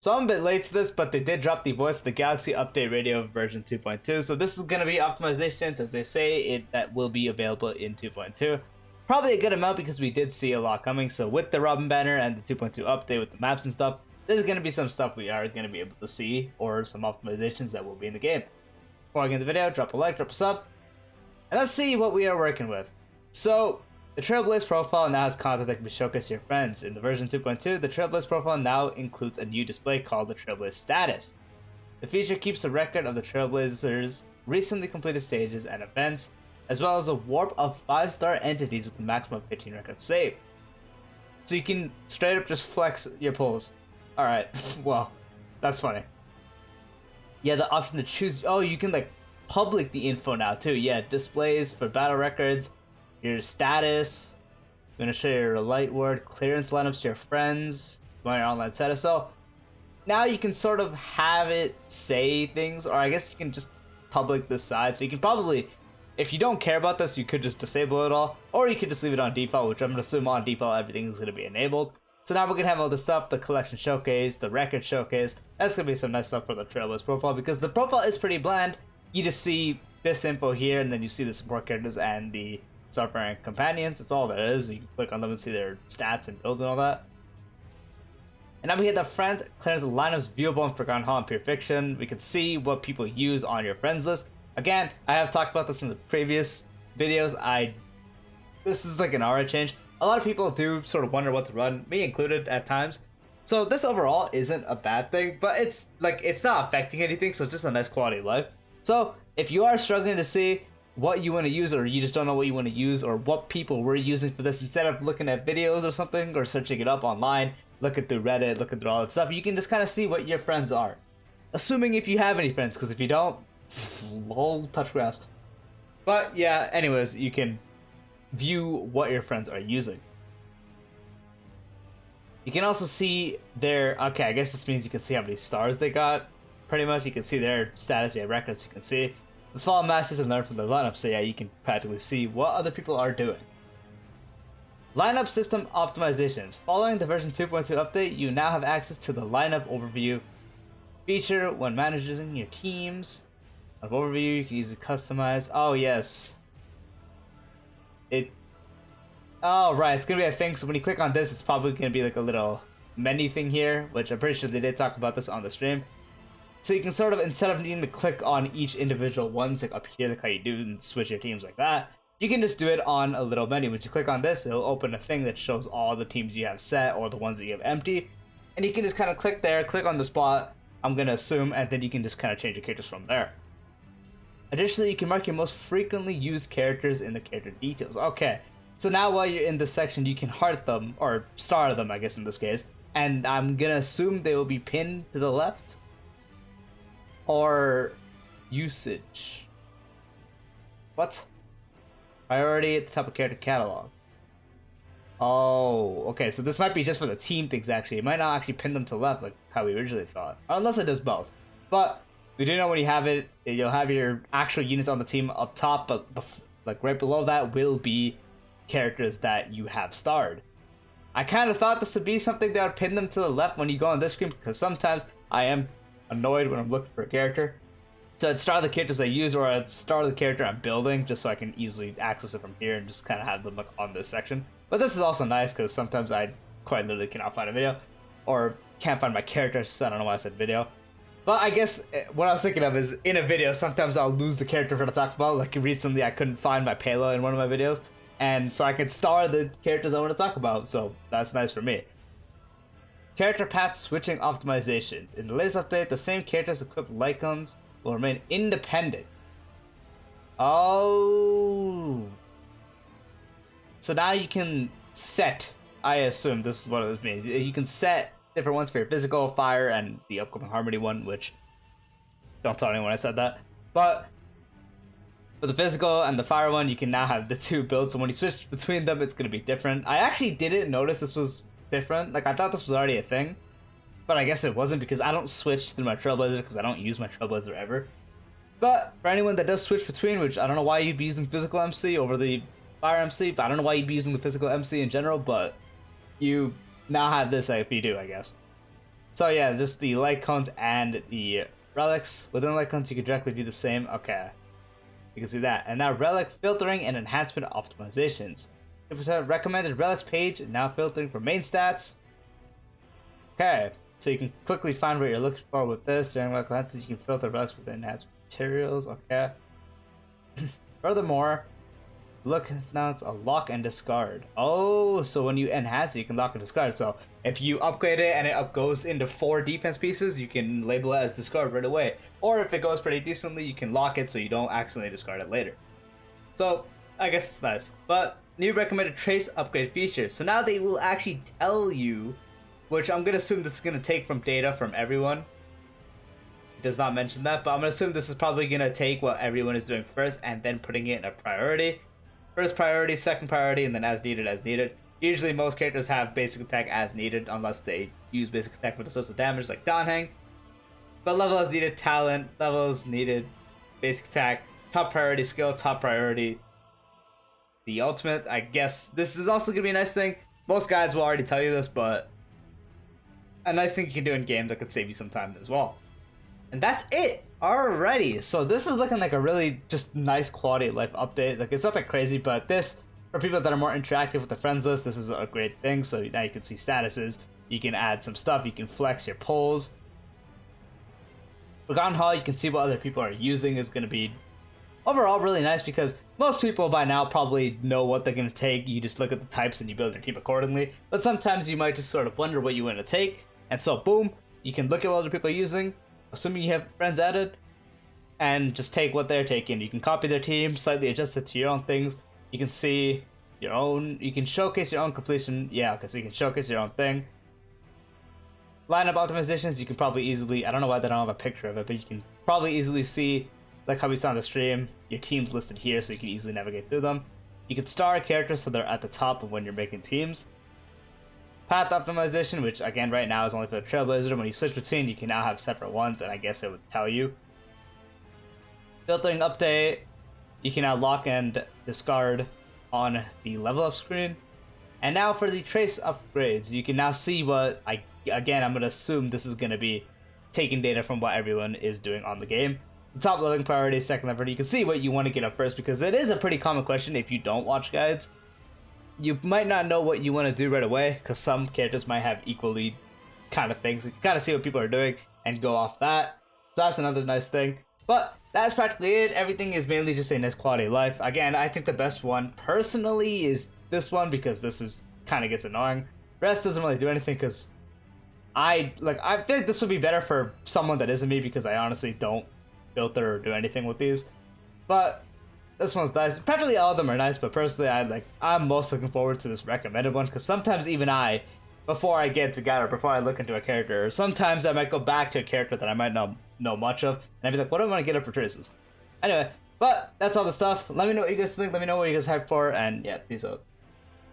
So I'm a bit late to this, but they did drop the Voice of the Galaxy update radio version 2.2. So this is going to be optimizations, as they say, that will be available in 2.2. Probably a good amount because we did see a lot coming. So with the Robin banner and the 2.2 update with the maps and stuff, this is going to be some stuff we are going to be able to see, or some optimizations that will be in the game. Before I get into the video, drop a like, drop a sub, and let's see what we are working with. So the Trailblazer profile now has content that can be showcased to your friends. In the version 2.2, the Trailblazer profile now includes a new display called the Trailblazer status. The feature keeps a record of the Trailblazer's recently completed stages and events, as well as a warp of 5-star entities with a maximum of 15 records saved. So you can straight up just flex your pulls. Alright, well, that's funny. Yeah, the option to choose, oh, you can like public the info now too. Yeah, displays for battle records, your status, I'm gonna show you your light word, clearance lineups to your friends, your online status. So now you can sort of have it say things, or I guess you can just public this side. So you can probably, if you don't care about this, you could just disable it all, or you could just leave it on default, which I'm gonna assume on default everything is gonna be enabled. So now we're gonna have all this stuff, the collection showcase, the record showcase. That's gonna be some nice stuff for the Trailblazer profile, because the profile is pretty bland. You just see this info here, and then you see the support characters and the Starfaring companions. That's all there is. You can click on them and see their stats and builds and all that. And now we hit the friends, clearance lineups viewable in Forgotten Hall and Pure Fiction. We can see what people use on your friends list. Again, I have talked about this in the previous videos. This is like an aura change. A lot of people do sort of wonder what to run, me included at times. So this overall isn't a bad thing, but it's not affecting anything, so it's just a nice quality of life. So if you are struggling to see what you want to use, or you just don't know what you want to use, or what people were using for this, instead of looking at videos or something, or searching it up online, looking through Reddit, looking through all that stuff, you can just kind of see what your friends are. Assuming if you have any friends, because if you don't, lol, touch grass. But yeah, anyways, you can view what your friends are using. You can also see their, okay, I guess this means you can see how many stars they got. Pretty much, you can see their status, yeah, records you can see. Let's follow masters and learn from their lineup, so yeah, you can practically see what other people are doing. Lineup system optimizations. Following the version 2.2 update, you now have access to the lineup overview feature when managing your teams. Of overview, you can easily customize. Oh yes. Oh right, it's gonna be a thing. So when you click on this, it's probably gonna be like a little menu thing here, which I'm pretty sure they did talk about this on the stream. So you can sort of, instead of needing to click on each individual ones, like up here, like how you do and switch your teams like that, you can just do it on a little menu. When you click on this, it'll open a thing that shows all the teams you have set or the ones that you have empty, and you can just kind of click there, click on the spot, I'm gonna assume, and then you can just kind of change your characters from there. Additionally, you can mark your most frequently used characters in the character details. Okay, so now while you're in this section, you can heart them, or star them, I guess in this case, and I'm gonna assume they will be pinned to the left. Or usage. What? Priority at the top of character catalog. Oh, okay, so this might be just for the team things actually. It might not actually pin them to the left like how we originally thought. Unless it does both. But we do know when you have it, you'll have your actual units on the team up top, but like right below that will be characters that you have starred. I kind of thought this would be something that would pin them to the left when you go on this screen, because sometimes I am annoyed when I'm looking for a character. So I'd start the characters I use, or I'd start the character I'm building, just so I can easily access it from here and just kind of have them look on this section. But this is also nice because sometimes I quite literally cannot find a video, or can't find my character, so I don't know why I said video. But I guess what I was thinking of is, in a video, sometimes I'll lose the character I'm going to talk about. Like recently I couldn't find my Pela in one of my videos, and so I could star the characters I want to talk about, so that's nice for me. Character path switching optimizations. In the latest update, the same characters equipped with Lightcones will remain independent. Oh. So now you can set, I assume this is what it means, you can set different ones for your physical, fire, and the upcoming harmony one, which, don't tell anyone I said that. But for the physical and the fire one, you can now have the two builds, so when you switch between them, it's going to be different. I actually didn't notice this was different. Like, I thought this was already a thing, but I guess it wasn't, because I don't switch through my Trailblazer, because I don't use my Trailblazer ever. But for anyone that does switch between, which I don't know why you'd be using physical MC over the fire MC, but I don't know why you'd be using the physical MC in general, but you now have this if you do, I guess. So yeah, just the Lightcones and the Relics. Within Lightcones, you can directly do the same. Okay, you can see that. And now Relic filtering and enhancement optimizations. 50% recommended Relics page, now filtering for main stats. Okay, so you can quickly find what you're looking for with this. During Relic classes, you can filter Relics with enhanced materials. Okay. Furthermore, look, now it's a lock and discard. Oh, so when you enhance it, you can lock and discard. So if you upgrade it and it goes into 4 defense pieces, you can label it as discard right away. Or if it goes pretty decently, you can lock it so you don't accidentally discard it later. So I guess it's nice. But new recommended trace upgrade features. So now they will actually tell you, which I'm gonna assume this is gonna take from data from everyone. It does not mention that, but I'm gonna assume this is probably gonna take what everyone is doing first and then putting it in a priority. First priority, second priority, and then as needed, as needed. Usually most characters have basic attack as needed, unless they use basic attack with a source of damage like Danheng. But level as needed, talent, levels needed, basic attack, top priority skill, top priority. The ultimate, I guess this is also gonna be a nice thing. Most guides will already tell you this, but a nice thing you can do in game that could save you some time as well. And that's it. Alrighty, so this is looking like a really just nice quality of life update. Like, it's not that crazy, but this, for people that are more interactive with the friends list, this is a great thing. So now you can see statuses, you can add some stuff, you can flex your polls. Forgotten Hall, you can see what other people are using, is going to be overall really nice because most people by now probably know what they're going to take. You just look at the types and you build your team accordingly. But sometimes you might just sort of wonder what you want to take. And so boom, you can look at what other people are using, assuming you have friends added, and just take what they're taking. You can copy their team, slightly adjust it to your own things. You can see your own, you can showcase your own completion. Yeah, because you can showcase your own thing. Lineup optimizations, you can probably easily, I don't know why they don't have a picture of it, but you can probably easily see, like how we saw on the stream, your team's listed here so you can easily navigate through them. You can star characters so they're at the top of when you're making teams. Path optimization, which again right now is only for the Trailblazer. When you switch between, you can now have separate ones, and I guess it would tell you. Filtering update, you can now lock and discard on the level up screen. And now for the trace upgrades, you can now see what, I'm going to assume this is going to be taking data from what everyone is doing on the game. The top leveling priority, second level, you can see what you want to get up first, because it is a pretty common question if you don't watch guides. You might not know what you want to do right away, because some characters might have equally kind of things. You can kind of see what people are doing and go off that. So that's another nice thing. But that's practically it. Everything is mainly just a nice quality of life. Again, I think the best one personally is this one, because this is kind of gets annoying. Rest doesn't really do anything because I feel like this would be better for someone that isn't me, because I honestly don't filter or do anything with these. But this one's nice. Practically all of them are nice, but personally, I'm most looking forward to this recommended one, because sometimes even before I get together, before I look into a character, or sometimes I might go back to a character that I might not know much of, and I'd be like, what do I want to get up for traces? Anyway, but that's all the stuff. Let me know what you guys think. Let me know what you guys hyped for, and yeah, peace out.